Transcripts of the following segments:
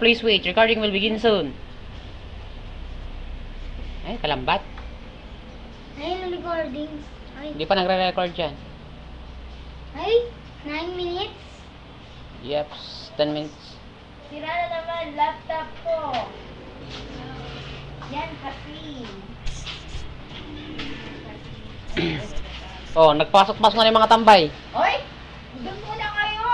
please wait. Recording will begin soon. Ay, kalambat. Ay, recording. Ay, Hindi pa nagre-record dyan. ay, 9 minutes. Yep, 10 minutes. Sira na naman laptop ko. Yan kasi. Oh, nagpasok-pasok na yung mga tambay. Oy! Doon muna kayo!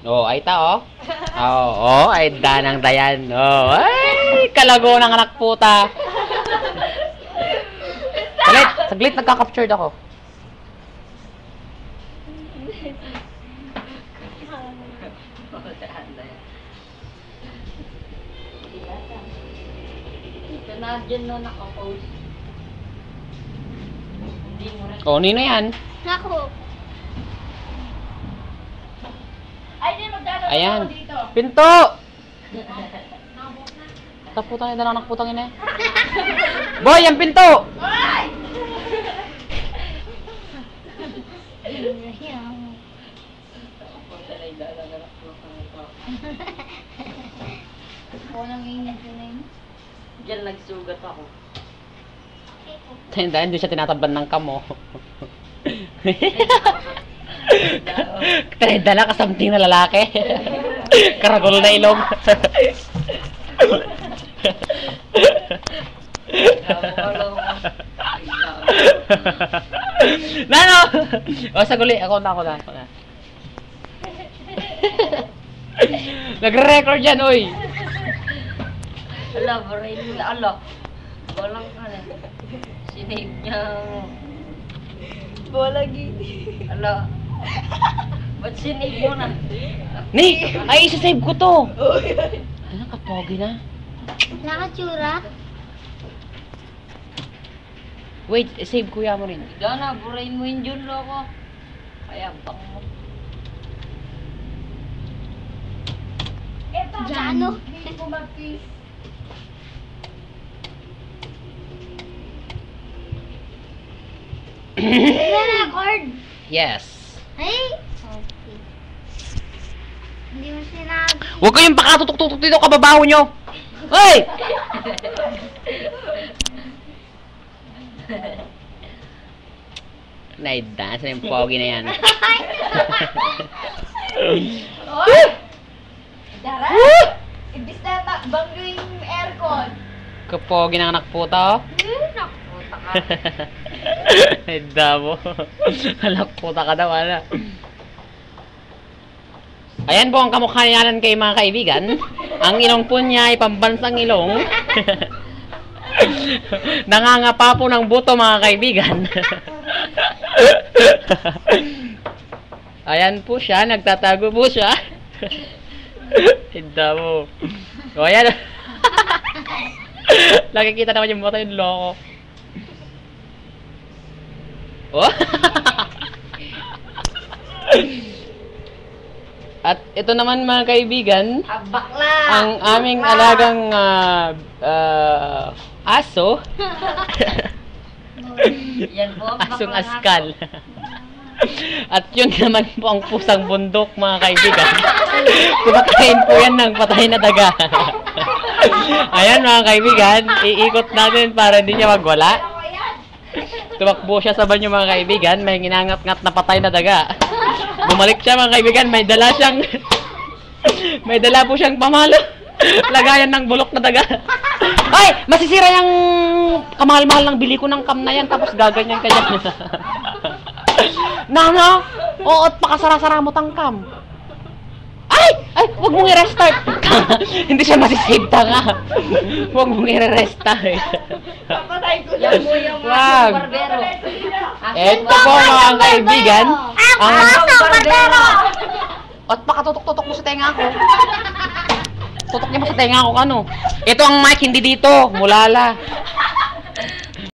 Oh, ay ta, oh. Oh, ay danang dayan. Oh, ay, kalago ng anak puta. Saglit, nagka-captured ako. Ito na, dyan no, nakapost. Oh, nino yan? Nako. Ay, di magdadalo Ayan. ako dito. Pinto! Taputang ina, anak putang ina. Boy, ang pinto! Ay! Ako nang init na yun. Diyan nagsugat ako. Dahil doon siya tinatablan ng kamo. Dala kasamting na lalaki. Karagol na ilong. Nano! O, saguli. Ako na. Nagre-record yan, oy. Ala, baray nila. Ala. Walang ka na. Sinave niya. Bolagi. Ala. Ba't sinave mo na? Ni! Ay, isa-save ko to. Ano, kapogi na. Nakatsura? Wait, save kuya mo rin. Ikaw na, burahin mo yun dyan, loko. Kaya, bang mo. Jano. Record. Yes. Ay. Okay. Hindi mo sinabi. Huwag kayong pakatutok-tutok dito, kababaho nyo! Hoy! Naidance na yung pogi na yan. Oy! Dara! Ibis na takbang yung aircon. Kapogi ng anak puta, oh. Nakuta ka. Ay, damo. Anak puta ka daw, ala. Ayan po ang kamukha niyanan kay mga kaibigan. Ang ilong po niya ay pambansang ilong. Nangangapa po ng buto, mga kaibigan. Ayan po siya, nagtatago po siya. Hinda mo. O, ayan. Nakikita naman yung buto yung loko. Oh. At ito naman, mga kaibigan, Bakla! ang aming alagang aso. Yan po ang Asong bakla askal. At yun naman po ang pusang bundok, mga kaibigan. Kumakain po yan ng patay na daga. Ayan, mga kaibigan, iikot natin para hindi niya magwala. Tumakbo siya sa banyo, mga kaibigan, may ginangat-ngat na patay na daga. Bumalik siya, mga kaibigan, may dala po siyang pamalo. Lagayan ng bulok na daga. Ay! Masisira yung kamahal-mahal ng bili ko ng cam na yan, tapos gaganyan ka dyan. Nano? Oo, at pakasara-sara mo tang cam. Ay! Huwag mong i-restart! Hindi siya masisave ka. Huwag mong i-restart. Papatay ko Yan po yung Wag. asong barbero. Ito po, mga kaibigan. Ang Asong barbero! At pakatutok-tutok mo sa tenga ko. Tutok niya mo sa tenga ko, ano? Ito ang mic, hindi dito. Mulala.